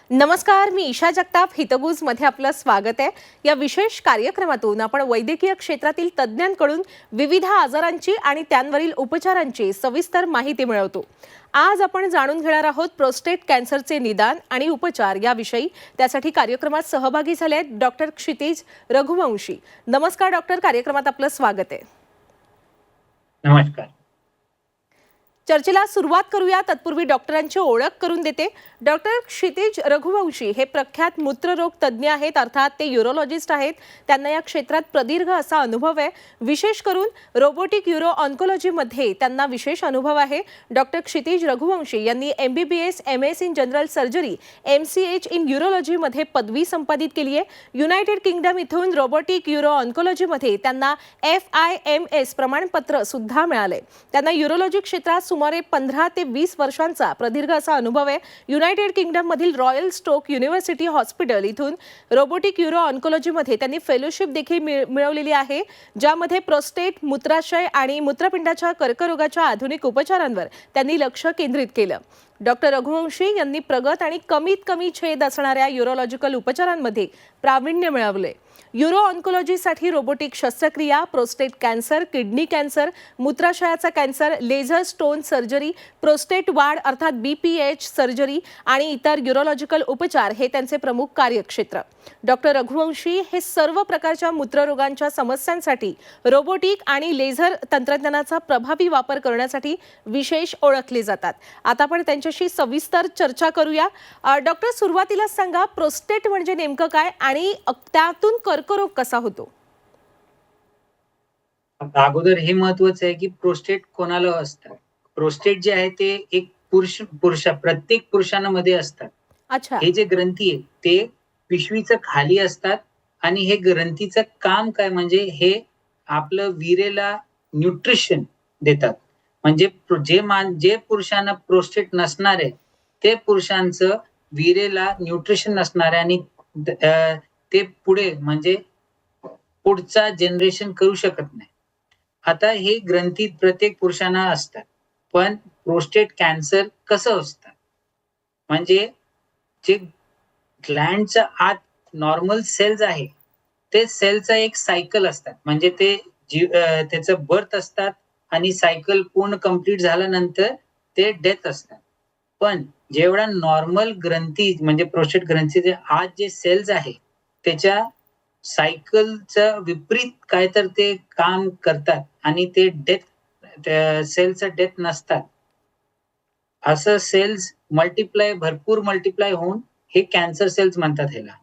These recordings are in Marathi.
नमस्कार, मी ईशा जगताप. हितगुजमध्ये आपलं स्वागत आहे. या विशेष कार्यक्रमातून आपण वैद्यकीय क्षेत्रातील तज्ज्ञांकडून विविध आजारांची आणि त्यांवरील उपचारांची सविस्तर माहिती मिळवतो. आज आपण जाणून घेणार आहोत प्रोस्टेट कॅन्सरचे निदान आणि उपचार याविषयी. त्यासाठी कार्यक्रमात सहभागी झाले आहेत डॉक्टर क्षितिज रघुवंशी. नमस्कार डॉक्टर, कार्यक्रमात आपलं स्वागत आहे. नमस्कार. चर्चेला सुरुवात करूया. तत्पूर्वी डॉक्टरांची ओळख करून देते. डॉक्टर क्षितिज रघुवंशी हे प्रख्यात मूत्ररोग तज्ज्ञ आहेत, अर्थात ते यूरोलॉजिस्ट आहेत. त्यांना या क्षेत्रात प्रदीर्घ असा अनुभव आहे. विशेष करून रोबोटिक यूरो ऑन्कोलॉजीमध्ये त्यांना विशेष अनुभव आहे. डॉक्टर क्षितिज रघुवंशी यांनी MBBS MS in general surgery MCH in यूरोलॉजीमध्ये पदवी संपादित केली आहे. युनायटेड किंगडम इथून रोबोटिक यूरो ऑन्कोलॉजीमध्ये त्यांना FIMS प्रमाणपत्र सुद्धा मिळाले. त्यांना यूरोलॉजी क्षेत्रात सुमारे 15 ते 20 वर्षांचा प्रदीर्घ असा अनुभव आहे. युनायटेड किंगडम मधील रॉयल स्टोक युनिव्हर्सिटी हॉस्पिटल इथून रोबोटिक यूरो ऑन्कोलॉजीमध्ये त्यांनी फेलोशिप देखील मिळवलेली आहे, ज्यामध्ये प्रोस्टेट, मूत्राशय आणि मूत्रपिंडाच्या कर्करोगाच्या आधुनिक उपचारांवर त्यांनी लक्ष केंद्रित केलं. डॉक्टर रघुवंशी यांनी प्रगत आणि कमीत कमी छेद असणाऱ्या यूरोलॉजिकल उपचारांमध्ये प्रावीण्य मिळवले. यूरो ऑन्कोलॉजीसाठी रोबोटिक शस्त्रक्रिया, प्रोस्टेट कॅन्सर, किडनी कॅन्सर, मूत्राशयाचा cancer, laser stone surgery, prostate वाढ अर्थात BPH सर्जरी आणि इतर यूरोलॉजिकल उपचार हे त्यांचे प्रमुख कार्यक्षेत्र. डॉक्टर रघुवंशी हे सर्व प्रकारच्या मूत्ररोगांच्या समस्यांसाठी रोबोटिक आणि लेझर तंत्रज्ञानाचा प्रभावी वापर करण्यासाठी विशेष ओळखले जातात. आता आपण त्यांच्याशी सविस्तर चर्चा करूया. डॉक्टर, सुरुवातीला सांगा, प्रोस्टेट म्हणजे नेमकं काय आणि त्यातून कर्करोग कसा होतो? अगोदर हे महत्वाचं आहे की प्रोस्टेट कोणाला असतात. प्रोस्टेट जे आहे ते एक प्रत्येक पुरुषांमध्ये असतात. अच्छा. हे जे ग्रंथी आहे ते पिशवीचं खाली असतात आणि हे ग्रंथीचं काम काय म्हणजे हे आपलं विरेला न्यूट्रिशन देतात. म्हणजे जे पुरुषांना प्रोस्टेट नसणार आहे ते पुरुषांचं विरेला न्यूट्रिशन नसणार आहे आणि ते पुढे म्हणजे पुढचा जनरेशन करू शकत नाही. आता हे ग्रंथी प्रत्येक पुरुषांना असतात, पण प्रोस्टेट कॅन्सर कसं असतं म्हणजे जे ग्लँडच्या आत नॉर्मल सेल्स आहे ते सेलचा एक सायकल असतात. म्हणजे ते त्याचं बर्थ असतात आणि सायकल पूर्ण कंप्लीट झाल्यानंतर ते डेथ असतात. पण जेवढा नॉर्मल ग्रंथी म्हणजे प्रोस्टेट ग्रंथीचे आत जे सेल्स आहे त्याच्या सायकलचं विपरीत काय तर ते काम करतात आणि ते सेलचं डेथ नसतात. असं सेल्स भरपूर मल्टिप्लाय होऊन हे कॅन्सर सेल्स म्हणतात ह्याला.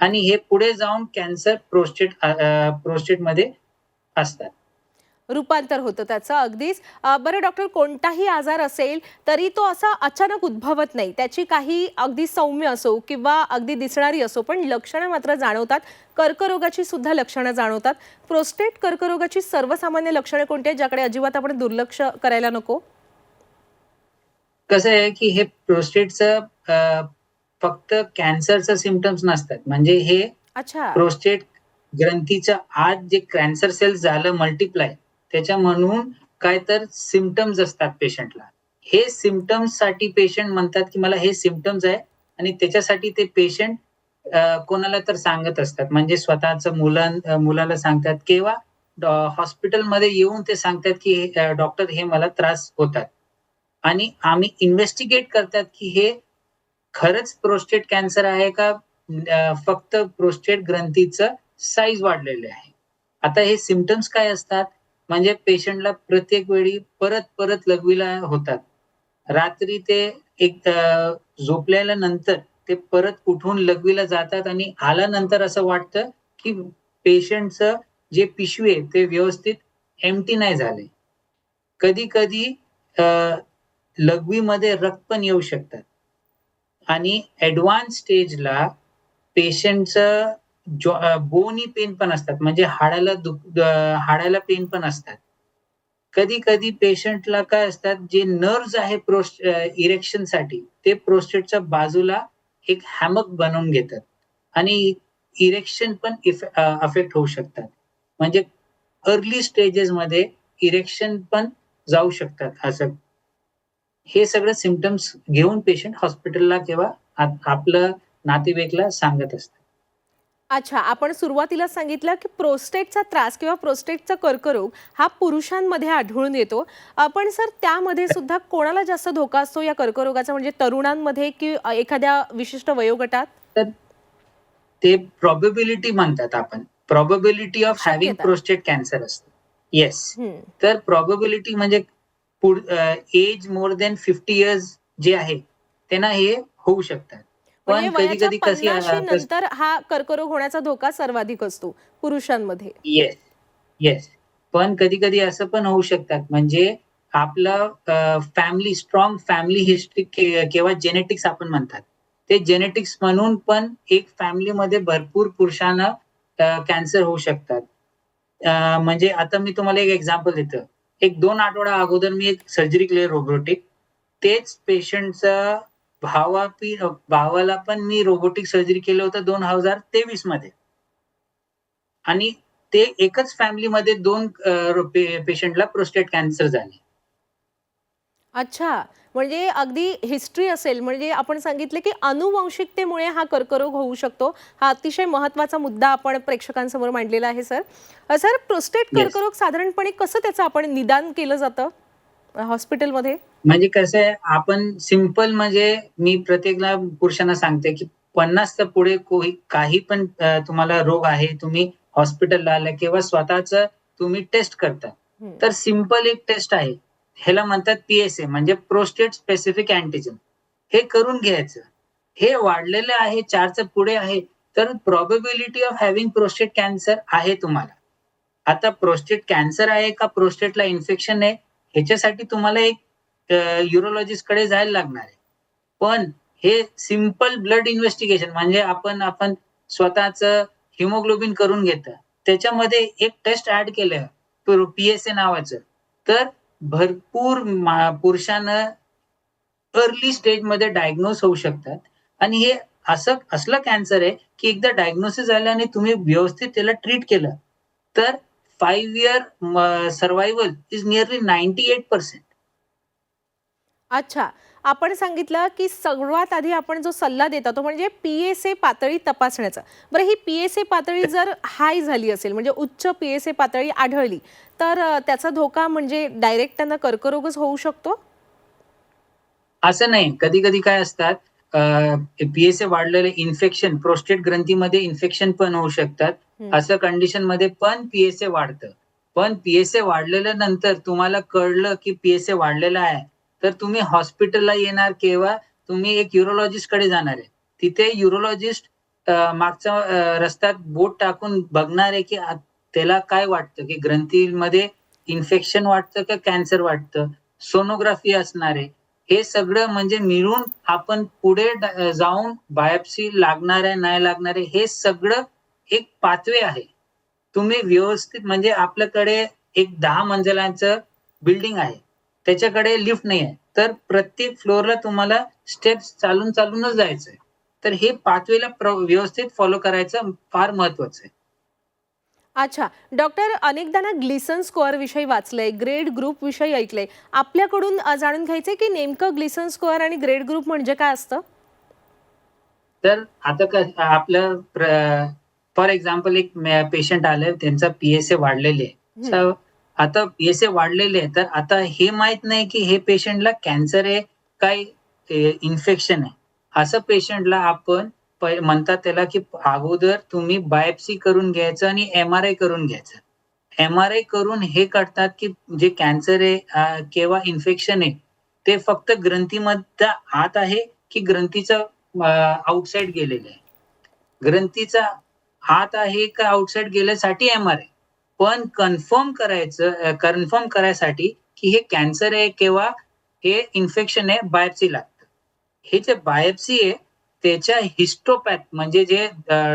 आणि हे पुढे जाऊन कॅन्सर प्रोस्टेट मध्ये असतात. रूपांतर होतं त्याचं. अगदीच. बरं डॉक्टर, कोणताही आजार असेल तरी तो असा अचानक उद्भवत नाही. त्याची काही अगदी सौम्य असो किंवा अगदी दिसणारी असो, पण लक्षणं मात्र जाणवतात. कर्करोगाची सुद्धा लक्षणं जाणवतात. प्रोस्टेट कर्करोगाची सर्वसामान्य लक्षणे कोणती आहेत, ज्याकडे अजिबात आपण दुर्लक्ष करायला नको? कसं आहे की हे प्रोस्टेटचं फक्त कॅन्सरचं सिम्पटम्स नसतात. म्हणजे हे अच्छा. प्रोस्टेट ग्रंथीच्या आत जे कॅन्सर सेल्स झालं मल्टिप्लाय त्याच्या म्हणून काय तर सिम्पटम्स असतात पेशंटला. हे सिम्पटम्स साठी पेशंट म्हणतात की मला हे सिम्पटम्स आहे आणि त्याच्यासाठी ते पेशंट कोणाला तर सांगत असतात. म्हणजे स्वतःचं मुलाला सांगतात किंवा हॉस्पिटलमध्ये येऊन ते सांगतात की डॉक्टर हे मला त्रास होतात. आणि आम्ही इन्व्हेस्टिगेट करतात की हे खरंच प्रोस्टेट कॅन्सर आहे का फक्त प्रोस्टेट ग्रंथीचं साईज वाढलेले आहे. आता हे सिम्पटम्स काय असतात म्हणजे पेशंटला प्रत्येक वेळी परत परत लघवीला होतात. रात्री ते झोपल्याच्या नंतर ते परत उठून लघवीला जातात आणि आल्यानंतर असं वाटतं की पेशंटचं जे पिशवी आहे ते व्यवस्थित एम्प्टी नाही झाले. कधी कधी लघवीमध्ये रक्त पण येऊ शकतात आणि ऍडव्हान्स स्टेजला पेशंटचं बोनी पेन पण असतात. म्हणजे हाडाला पेन पण असतात. कधी कधी पेशंटला काय असतात जे नर्व्स आहे इरेक्शन साठी ते प्रोस्टेटच्या बाजूला एक हॅमक बनवून घेतात आणि इरेक्शन पण अफेक्ट होऊ शकतात. म्हणजे अर्ली स्टेजेस मध्ये इरेक्शन पण जाऊ शकतात. असं हे सगळं सिम्पटम्स घेऊन पेशंट हॉस्पिटलला किंवा आपलं नातेवाईकला सांगत असतात. अच्छा, आपण सुरुवातीला सांगितलं की प्रोस्टेटचा त्रास किंवा प्रोस्टेटचा कर्करोग हा पुरुषांमध्ये आढळून येतो. पण सर त्यामध्ये सुद्धा कोणाला जास्त धोका असतो या कर्करोगाचा, म्हणजे तरुणांमध्ये की एखाद्या विशिष्ट वयोगटात? तर ते प्रोबॅबिलिटी म्हणतात आपण. प्रोबॅबिलिटी ऑफ हॅव्हिंग शक्यता. प्रोस्टेट कॅन्सर असतं. येस. हं. तर प्रोबॅबिलिटी म्हणजे एज मोर दॅन 50 इयर्स जे आहे, त्यांना हे होऊ शकतात. म्हणजे पण वयाच्या कधी-कधी 50शी नंतर हा कर्करोग होण्याचा धोका सर्वाधिक असतो पुरुषांमध्ये. Yes, yes. पण कधी-कधी असं पण होऊ शकतात म्हणजे आपलं फॅमिली स्ट्रॉंग फॅमिली हिस्ट्री किंवा जेनेटिक्स आपण म्हणतात. ते जेनेटिक्स म्हणून पण एक फॅमिलीमध्ये भरपूर पुरुषांना कॅन्सर होऊ शकतात. म्हणजे आता मी तुम्हाला एक एक्झाम्पल देतो. एक 2 आठवडा अगोदर मी एक सर्जरी केली रोबोटिक. तेच पेशंटचा भावाला पण मी रोबोटिक सर्जरी केलं होतं 2023 मध्ये. आणि ते एकच फॅमिलीमध्ये 2 पेशंटला प्रोस्टेट कॅन्सर झाले. अच्छा. म्हणजे अगदी हिस्ट्री असेल, म्हणजे आपण सांगितले की अनुवंशिकतेमुळे हा कर्करोग होऊ शकतो. हा अतिशय महत्त्वाचा मुद्दा आपण प्रेक्षकांसमोर मांडलेला आहे सर. Sir prostate yes. कर्करोग साधारणपणे कसं त्याचं आपण निदान केलं जातं हॉस्पिटलमध्ये? म्हणजे कसं आहे, आपण सिंपल म्हणजे मी प्रत्येकला पुरुषांना सांगते, की 50च्या पुढे काही पण तुम्हाला रोग आहे, तुम्ही हॉस्पिटलला आला किंवा स्वतःचं तुम्ही टेस्ट करता. हं. तर सिंपल एक टेस्ट आहे. ह्याला म्हणतात PSA म्हणजे प्रोस्टेट स्पेसिफिक अँटिजन. हे करून घ्यायचं. हे वाढलेलं आहे 4च्या पुढे आहे, तर probability of having prostate cancer आहे तुम्हाला. आता प्रोस्टेट कॅन्सर आहे का प्रोस्टेटला इन्फेक्शन आहे, ह्याच्यासाठी तुम्हाला एक युरोलॉजिस्टकडे जायला लागणार आहे. पण हे सिंपल ब्लड इन्व्हेस्टिगेशन म्हणजे आपण स्वतःचं हिमोग्लोबिन करून घेतं. त्याच्यामध्ये एक टेस्ट ॲड केलं PSA नावाचं. तर भरपूर पुरुषांना अर्ली स्टेजमध्ये डायग्नोज होऊ शकतात आणि हे असलं कॅन्सर आहे, की एकदा डायग्नोसिस झालं आणि तुम्ही व्यवस्थित त्याला ट्रीट केलं, तर 5 इयर सर्व्हायव्हल इज निअरली 98%. अच्छा. आपण सांगितलं की सर्वात आधी आपण जो सल्ला देता तो म्हणजे पी-एस-ए पातळी तपासण्याचा. बरं, ही पी-एस-ए पातळी जर हाय झाली असेल, म्हणजे उच्च पी-एस-ए पातळी आढळली, तर त्याचा धोका म्हणजे डायरेक्ट त्यांना कर्करोगच होऊ शकतो? असं नाही. कधी-कधी काय असतात PSA वाढलेलं इन्फेक्शन प्रोस्टेट ग्रंथीमध्ये इन्फेक्शन पण होऊ शकतात. हं. असं कंडिशनमध्ये पण PSA वाढतं. पण PSA वाढलेल्यानंतर तुम्हाला कळलं, की PSA वाढलेला आहे, तर तुम्ही हॉस्पिटलला येणार किंवा तुम्ही एक युरोलॉजिस्टकडे जाणार आहे. तिथे युरोलॉजिस्ट मागचा रस्त्यात बोट टाकून बघणार आहे, की त्याला काय वाटतं, की ग्रंथीमध्ये इन्फेक्शन वाटतं का कॅन्सर वाटतं? सोनोग्राफी असणार आहे. हे सगळं म्हणजे मिळून आपण पुढे जाऊन बायोप्सी लागणार आहे, नाही लागणार आहे, हे सगळं एक पाथवे आहे. तुम्ही व्यवस्थित म्हणजे आपल्याकडे एक 10 मंजिलाचं बिल्डिंग आहे. त्याच्याकडे लिफ्ट नाही आहे. तर प्रत्येक फ्लोअरला तुम्हाला स्टेप्स चालून-चालूनच जायचंय. तर हे पाथवेला व्यवस्थित फॉलो करायचं फार महत्वाचं आहे. अच्छा. डॉक्टर, अनेकदा ना ग्लिसन स्कोअर विषयी वाचलंय, ग्रेड ग्रुप विषयी ऐकलंय. आपल्याकडून जाणून घ्यायचंय की नेमकं ग्लिसन स्कोअर आणि ग्रेड ग्रुप म्हणजे काय असतं? तर आता आपलं फॉर एक्झाम्पल एक पेशंट आलंय त्यांचा PSA वाढलेले आहे. हं. सो आता PSA वाढलेले आहे, तर आता हे माहीत नाही की हे पेशंटला कॅन्सर आहे, काय इन्फेक्शन आहे. असं पेशंटला आपण म्हणतात त्याला की अगोदर तुम्ही बायोप्सी करून घ्यायचं आणि MRI करून घ्यायचं. MRI करून हे कळतात की जे कॅन्सर आहे किंवा इन्फेक्शन आहे, ते फक्त ग्रंथीमधल्या आत आहे की ग्रंथीच्या आउटसाइड गेलेलं आहे. ग्रंथीचा आत आहे का आउटसाइड गेल्यासाठी MRI. पण कन्फर्म करायसाठी की हे कॅन्सर आहे किंवा हे इन्फेक्शन आहे बायोप्सी लागतं. हे जे बायोप्सी आहे त्याच्या हिस्टोपॅथ म्हणजे जे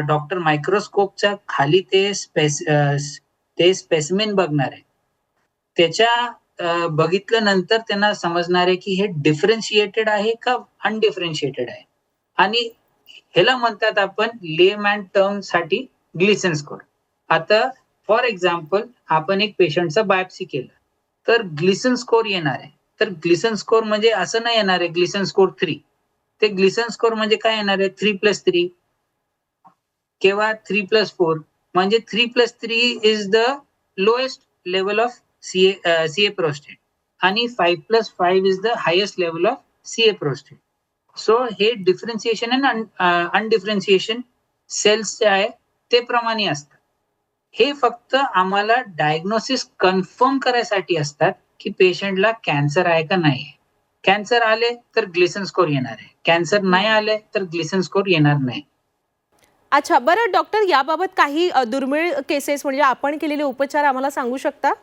डॉक्टर मायक्रोस्कोपच्या खाली ते स्पेसिमेन बघणार आहे. त्याच्या बघितल्यानंतर त्यांना समजणार आहे की हे डिफरन्शिएटेड आहे का अनडिफरन्शिएटेड आहे. आणि ह्याला म्हणतात आपण लेमॅन टर्मसाठी ग्लिसन स्कोर. आता फॉर एक्झाम्पल आपण एक पेशंटचा बायोप्सी केलं, तर ग्लिसन स्कोर येणार आहे. तर ग्लिसन स्कोर म्हणजे असं नाही येणार आहे ग्लिसन स्कोर 3. ते ग्लिसन स्कोर म्हणजे काय येणार आहे 3+3 किंवा 3+4 म्हणजे 3+3 is the lowest level of CA prostate आणि 5+5 is the highest level of CA prostate. So हे डिफरन्सिएशन आणि अनडिफरन्सिएशन सेल्स जे आहे ते प्रमाणे असतात. हे फक्त आम्हाला डायग्नोसिस कन्फर्म करायसाठी असतात की पेशंटला कॅन्सर आहे का नाही. कॅन्सर आले तर ग्लिसन स्कोर येणार आहे, कॅन्सर नाही आले तर ग्लिसन स्कोर येणार नाही. अच्छा, बरं डॉक्टर, याबाबत काही दुर्मिळ केसेस म्हणजे आपण केलेले उपचार आम्हाला सांगू शकता?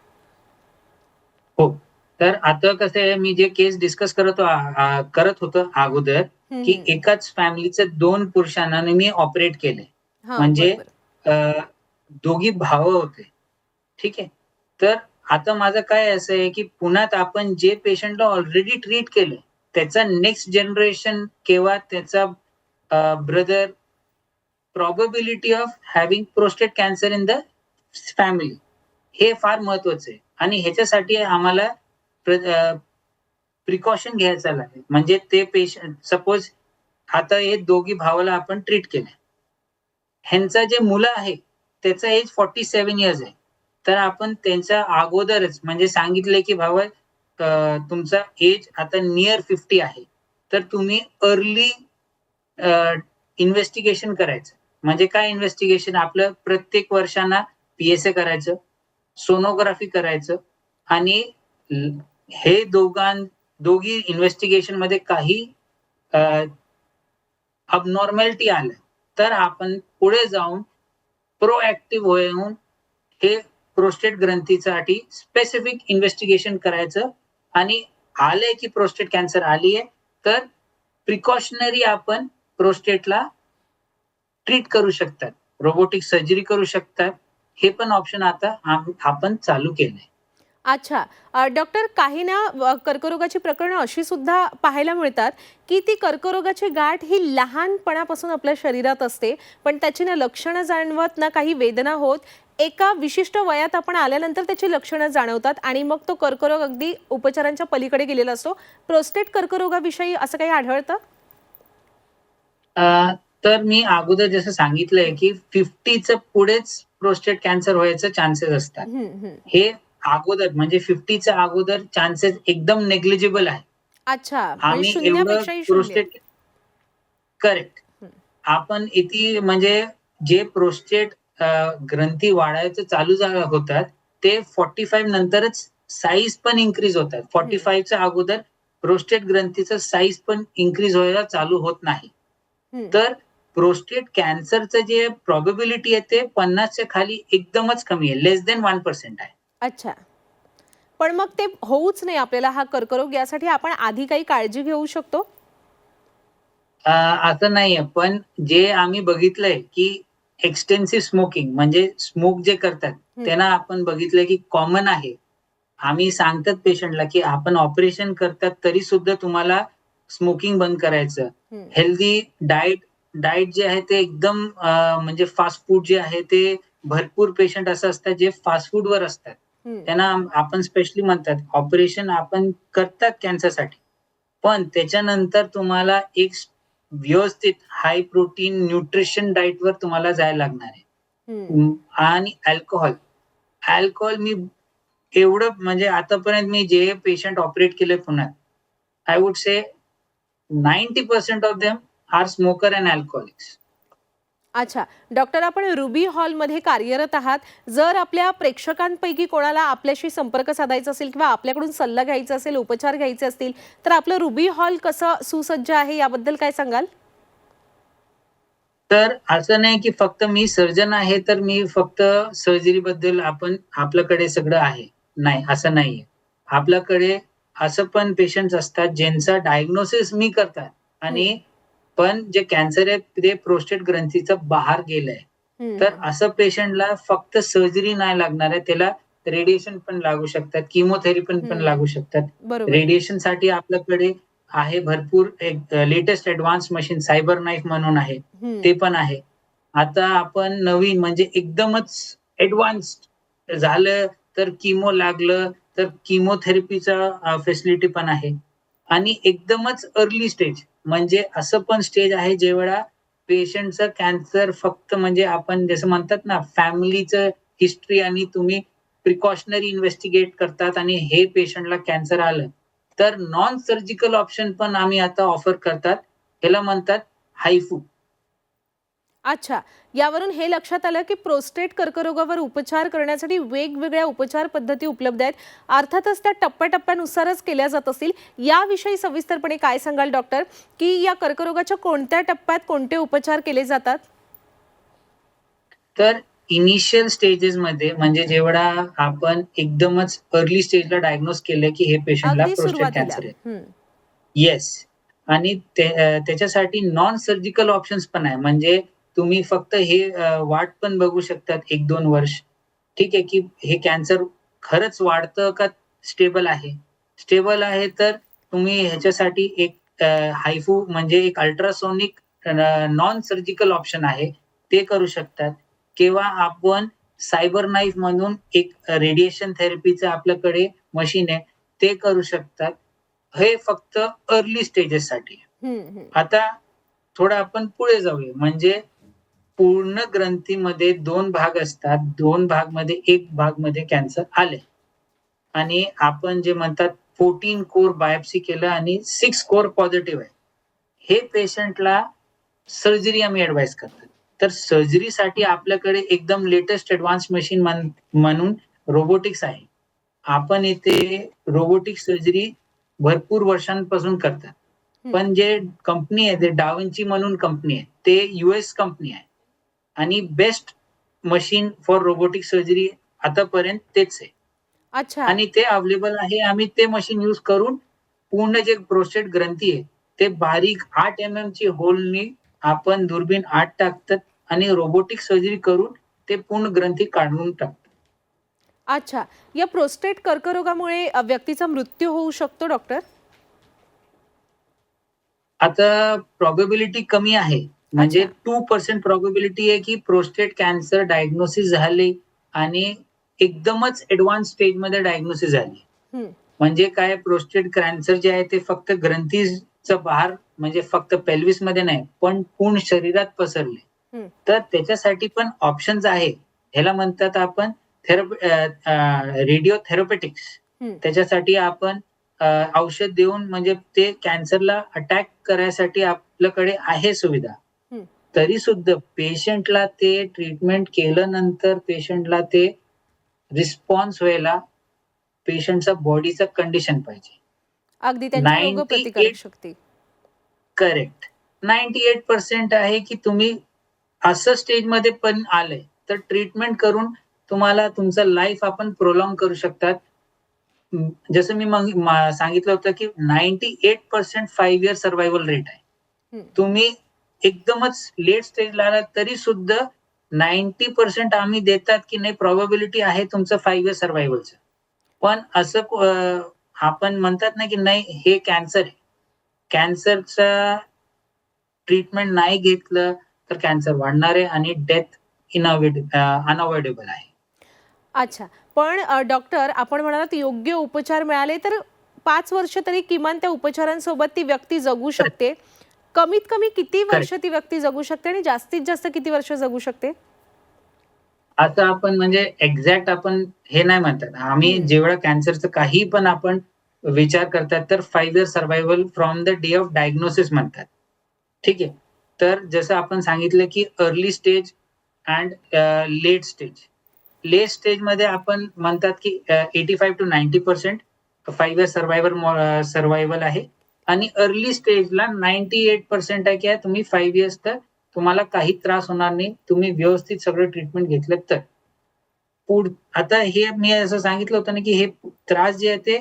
हो. तर आता कसं आहे, मी जे केस डिस्कस करत होतो अगोदर, हं, की हं. एकाच फॅमिलीचे 2 पुरुषांना मी ऑपरेट केले. हां, म्हणजे बरोबर. अ, दोघी भाव होते. ठीक आहे. तर आता माझं काय असं आहे, की पुण्यात आपण जे पेशंटला ऑलरेडी ट्रीट केलं, त्याचा नेक्स्ट जनरेशन किंवा त्याचा brother probability of having prostate cancer in the family हे फार महत्वाचं आहे आणि ह्याच्यासाठी आम्हाला प्रिकॉशन घ्यायचा लागेल. म्हणजे ते पेशंट सपोज आता हे दोघी भावाला आपण ट्रीट केलं. ह्यांचा जे मुलं आहे त्याचं एज 47 इयर्स आहे. तर आपण त्यांच्या अगोदरच म्हणजे सांगितलंय की भावा तुमचा एज आता नियर 50 आहे. तर तुम्ही अर्ली इन्व्हेस्टिगेशन करायचं. म्हणजे काय इन्व्हेस्टिगेशन आपलं प्रत्येक वर्षांना पी-एस-ए करायचं, सोनोग्राफी करायचं आणि हे दोघी इन्व्हेस्टिगेशनमध्ये काही अबनॉर्मॅलिटी आलं, तर आपण पुढे जाऊन प्रोएक्टिव्ह होऊन हे प्रोस्टेट ग्रंथीसाठी स्पेसिफिक इन्व्हेस्टिगेशन करायचं आणि आलंय की प्रोस्टेट कॅन्सर आली आहे, तर प्रिकॉशनरी आपण प्रोस्टेटला ट्रीट करू शकतात. रोबोटिक सर्जरी करू शकतात. हे पण ऑप्शन आता आपण चालू केलंय. अच्छा. डॉक्टर, काही ना कर्करोगाची प्रकरणं अशी सुद्धा पाहायला मिळतात, की ती कर्करोगाची गाठ ही लहानपणापासून आपल्या शरीरात असते, पण त्याची ना लक्षणं जाणवत, ना काही वेदना होत. एका विशिष्ट वयात आपण आल्यानंतर त्याची लक्षणं जाणवतात आणि मग तो कर्करोग अगदी उपचारांच्या पलीकडे गेलेला असतो. प्रोस्टेट कर्करोगाविषयी असं काही आढळतं? अ, तर मी अगोदर जसं सांगितलंय, की 50च्या पुढेच प्रोस्टेट कॅन्सर व्हायचे चान्सेस असतात. हं, हं. हे अगोदर म्हणजे 50च्या अगोदर चान्सेस एकदम नेग्लिजिबल आहे. अच्छा, म्हणजे आम्ही एवढं शून्यापेक्षाही शून्य. Prostate correct. हं, आपण इथे म्हणजे जे प्रोस्टेट ग्रंथी वाढायचं चालू होतात, ते 45 नंतरच साइज पण इन्क्रीज होतात. हं, 45च्या अगोदर प्रोस्टेट ग्रंथीचं साइज पण इन्क्रीज व्हायला चालू होत नाही. हं. तर प्रोस्टेट कॅन्सरचं जे प्रोबॅबिलिटी आहे ते 50च्या खाली एकदमच कमी आहे. लेस दॅन 1% आहे. अच्छा. पण मग ते होऊच नाही आपल्याला हा कर्करोग, यासाठी आपण आधी काही काळजी घेऊ शकतो? असं नाहीये. पण जे आम्ही बघितलंय, की एक्सटेन्सिव्ह स्मोकिंग म्हणजे स्मोक जे करतात, हं, त्यांना आपण बघितलंय की कॉमन आहे. आम्ही सांगतात पेशंटला, की आपण ऑपरेशन करतात तरी सुद्धा तुम्हाला स्मोकिंग बंद करायचं. हं, हेल्दी डाएट डाएट जे आहे ते एकदम म्हणजे फास्ट फूड जे आहे ते भरपूर पेशंट असं असतात जे फास्ट फूडवर असतात. हं, त्यांना आपण स्पेशली म्हणतात ऑपरेशन आपण करतात कॅन्सरसाठी. पण त्याच्यानंतर तुम्हाला एक व्यवस्थित हाय प्रोटीन न्यूट्रिशन डाएटवर तुम्हाला जायला लागणार आहे. हं. आणि अल्कोहल. अल्कोहल मी एवढं म्हणजे आतापर्यंत मी जे पेशंट ऑपरेट केले पुण्यात, I would say 90% of them are smoker and alcoholics. अच्छा. डॉक्टर, आपण रुबी हॉलमध्ये कार्यरत आहात. जर आपल्या प्रेक्षकांपैकी कोणाला आपल्याशी संपर्क साधायचा असेल किंवा आपल्याकडून सल्ला घ्यायचा असेल, उपचार घ्यायचे असतील, तर आपलं रुबी हॉल कसं सुसज्ज आहे याबद्दल काय सांगाल? तर असं नाही की फक्त मी सर्जन आहे, तर मी फक्त सर्जरीबद्दल आपल्याकडे सगळं आहे. नाही, असं नाहीये. आपल्याकडे असं पण पेशंट्स असतात ज्यांचा डायग्नोसिस मी करतात हं, आणि पण जे कॅन्सर आहे ते प्रोस्टेट ग्रंथीचं बाहेर गेलंय. हं, तर हं. असं पेशंटला फक्त सर्जरी नाही लागणार आहे. त्याला रेडिएशन पण लागू शकतात, किमोथेरपी पण हं. लागू शकतात. बरोबर. रेडिएशनसाठी आपल्याकडे आहे भरपूर एक latest advance machine cyber knife म्हणून आहे. हं, ते पण आहे. आता आपण नवीन म्हणजे एकदमच एडवान्स्ड झालं तर किमो लागलं तर किमोथेरपीचा फॅसिलिटी पण आहे आणि एकदमच अर्ली स्टेज म्हणजे असं पण स्टेज आहे जेवढा पेशंटचं कॅन्सर फक्त म्हणजे आपण जसं म्हणतात ना फॅमिलीचं हिस्ट्री आणि तुम्ही प्रिकॉशनरी इन्व्हेस्टिगेट करतात आणि हे पेशंटला कॅन्सर आलं तर नॉन सर्जिकल ऑप्शन पण आम्ही आता ऑफर करतात. ह्याला म्हणतात हायफू. अच्छा. यावरून हे लक्षात आलं की प्रोस्टेट कर्करोगावर उपचार करण्यासाठी वेगवेगळ्या उपचार पद्धती उपलब्ध आहेत. अर्थातच त्या टप्प्याटप्प्यानुसारच केल्या जात असतील. याविषयी सविस्तरपणे काय सांगाल डॉक्टर, की या कर्करोगाच्या कोणत्या टप्प्यात कोणते उपचार केले जातात? तर इनिशियल स्टेजेसमध्ये म्हणजे जेवढा आपण एकदमच अर्ली स्टेजला डायग्नोज केलं की हे पेशंटला अगदी प्रोस्टेट सुरुवातीला. कॅन्सर आहे. येस. आणि त्याच्यासाठी नॉन सर्जिकल ऑप्शन्स पण आहे. म्हणजे तुम्ही फक्त हे वाट पण बघू शकतात 1-2 वर्ष. ठीक आहे, की हे कॅन्सर खरंच वाढतं का स्टेबल आहे? स्टेबल आहे तर तुम्ही ह्याच्यासाठी एक हायफू म्हणजे एक अल्ट्रासोनिक नॉन सर्जिकल ऑप्शन आहे. ते करू शकतात किंवा आपण सायबर नाईफ म्हणून एक रेडिएशन थेरपीचं आपल्याकडे मशीन आहे. ते करू शकतात. हे फक्त अर्ली स्टेजेससाठी आहे. हं, हं. आता थोडं आपण पुढे जाऊया. म्हणजे पूर्ण ग्रंथीमध्ये 2 भाग असतात. 2 भागमध्ये 1 भागमध्ये कॅन्सर आले आणि आपण जे म्हणतात 14 कोर बायोप्सी केलं आणि 6 कोर पॉझिटिव्ह आहे. हे पेशंटला सर्जरी आम्ही ॲडवाईस करतो. तर सर्जरीसाठी आपल्याकडे एकदम लेटेस्ट एडवान्स मशीन म्हणून रोबोटिक्स आहे. आपण इथे रोबोटिक सर्जरी भरपूर वर्षांपासून करतात. हं. पण जे कंपनी आहे, ते डाव्हिंची म्हणून कंपनी आहे. ते यूएस कंपनी आहे आणि best machine for robotic surgery आतापर्यंत तेच आहे अच्छा. आणि ते अवेलेबल आहे. आम्ही ते मशीन यूज करून पूर्ण जे प्रोस्टेट ग्रंथी आहे, ते बारीक 8 ची होलनी आपण दुर्बीण आत टाकतात आणि रोबोटिक सर्जरी करून ते पूर्ण ग्रंथी काढून टाकतात. अच्छा. या प्रोस्टेट कर्करोगामुळे व्यक्तीचा मृत्यू होऊ शकतो डॉक्टर? आता प्रोबॅबिलिटी कमी आहे. म्हणजे अच्छा. 2% प्रोबॅबिलिटी आहे, की प्रोस्टेट कॅन्सर डायग्नोसिस झाले आणि एकदमच एडवान्स स्टेजमध्ये डायग्नोसिस झाली. हं. म्हणजे काय प्रोस्टेट कॅन्सर जे आहे ते फक्त ग्रंथीच्या बाहेर म्हणजे फक्त पेल्विसमध्ये नाही, पण पूर्ण शरीरात पसरले. हं. तर त्याच्यासाठी पण ऑप्शन्स आहे. ह्याला म्हणतात आपण रेडिओ थेरपेटिक्स. हं. त्याच्यासाठी आपण औषध देऊन म्हणजे ते कॅन्सरला अटॅक करायसाठी आपल्याकडे आहे सुविधा. हं. तरी सुद्धा पेशंटला ते ट्रीटमेंट केल्यानंतर पेशंटला ते रिस्पॉन्स व्हायला पेशंटचा बॉडीचा कंडिशन पाहिजे. अगदी त्यांची 98 रोगप्रतिकारक शक्ती. करेक्ट. 98% आहे, की तुम्ही असं स्टेजमध्ये पण आलंय, तर ट्रीटमेंट करून तुम्हाला तुमचं लाईफ आपण प्रोलॉन्ग करू शकतात. जसं मी मग सांगितलं होतं, की 98% 5 इयर सर्व्हायव्हल रेट आहे. हं. तुम्ही एकदमच लेट स्टेजला आलात तरी सुद्धा 90% आम्ही देतात, की नाही प्रोबॅबिलिटी आहे तुमचं 5 इयर सर्व्हायव्हलचं. पण असं आपण म्हणतात ना, की नाही हे कॅन्सर आहे. कॅन्सरचा ट्रीटमेंट नाही घेतलं तर कॅन्सर वाढणार आहे आणि डेथ अनअव्हॉइडेबल आहे. अच्छा. पण डॉक्टर आपण म्हणालात योग्य उपचार मिळाले तर 5 वर्ष तरी किमान त्या उपचारांसोबत ती व्यक्ती जगू करेक्ट, शकते. कमीत कमी किती वर्ष करेक्ट. ती व्यक्ती जगू शकते आणि जास्तीत जास्त किती वर्ष जगू शकते? आता आपण म्हणजे एक्झॅक्ट आपण हे नाही म्हणतात. आम्ही हं. जेवढं कॅन्सरचं काही पण आपण विचार करतात तर 5 year survival from the day of diagnosis म्हणतात. ठीक आहे. तर जसं आपण सांगितलं, की early stage and late stage. Late स्टेजमध्ये आपण म्हणतात, की 85 टू 90% 5 इयर सर्व्हायव्हल आहे आणि अर्ली स्टेजला 98% आहे, की तुम्ही 5 इयर्स तर तुम्हाला काही त्रास होणार नाही. तुम्ही व्यवस्थित सगळं ट्रीटमेंट घेतलं तर. आता हे मी असं सांगितलं होतं ना, की हे त्रास जे आहे ते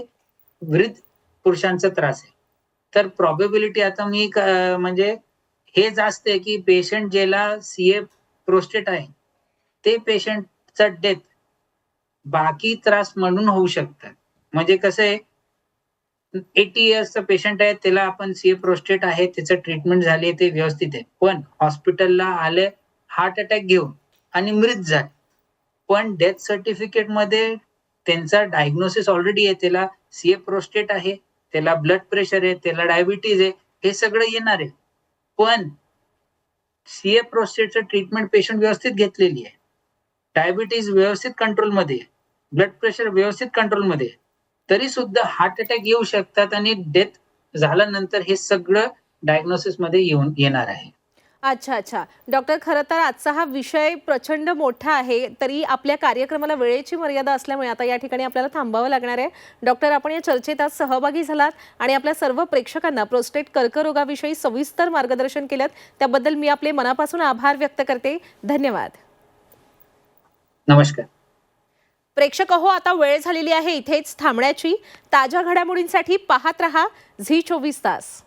वृद्ध पुरुषांचा त्रास आहे. तर प्रोबॅबिलिटी आता मी म्हणजे हे जास्त आहे, की पेशंट ज्याला प्रोस्टेट आहे, ते पेशंटचा डेथ बाकी त्रास म्हणून होऊ शकतात. म्हणजे कसं आहे 80 इयर्सचा पेशंट आहे, त्याला आपण प्रोस्टेट आहे, त्याचं ट्रीटमेंट झाली, ते व्यवस्थित आहे. पण हॉस्पिटलला आले हार्ट अटॅक घेऊन आणि मृत झाले. पण डेथ सर्टिफिकेटमध्ये त्यांचा डायग्नोसिस ऑलरेडी आहे. त्याला प्रोस्टेट आहे, त्याला ब्लड प्रेशर आहे, त्याला डायबिटीज आहे. हे सगळं येणार आहे. पण सीए प्रोस्टेटचं ट्रीटमेंट पेशंट व्यवस्थित घेतलेली आहे. डायबिटीज व्यवस्थित कंट्रोलमध्ये आहे. ब्लड प्रेशर व्यवस्थित कंट्रोलमध्ये आहे. तरी सुद्धा हार्ट अटॅक येऊ शकतात आणि डेथ झाल्यानंतर हे सगळं डायग्नोसिसमध्ये येणार आहे. अच्छा, अच्छा. डॉक्टर, खरं तर आजचा हा विषय प्रचंड मोठा आहे. तरी आपल्या कार्यक्रमाला वेळेची मर्यादा असल्यामुळे आता या ठिकाणी आपल्याला थांबावं लागणार आहे. डॉक्टर, आपण या चर्चेत आज सहभागी झालात आणि आपल्या सर्व प्रेक्षकांना प्रोस्टेट कर्करोगाविषयी सविस्तर मार्गदर्शन केलं. त्याबद्दल मी आपले मनापासून आभार व्यक्त करते. धन्यवाद. नमस्कार. प्रेक्षक हो, आता वेळ झालेली आहे इथेच थांबण्याची. ताज्या घडामोडींसाठी पाहत रहा झी 24 तास.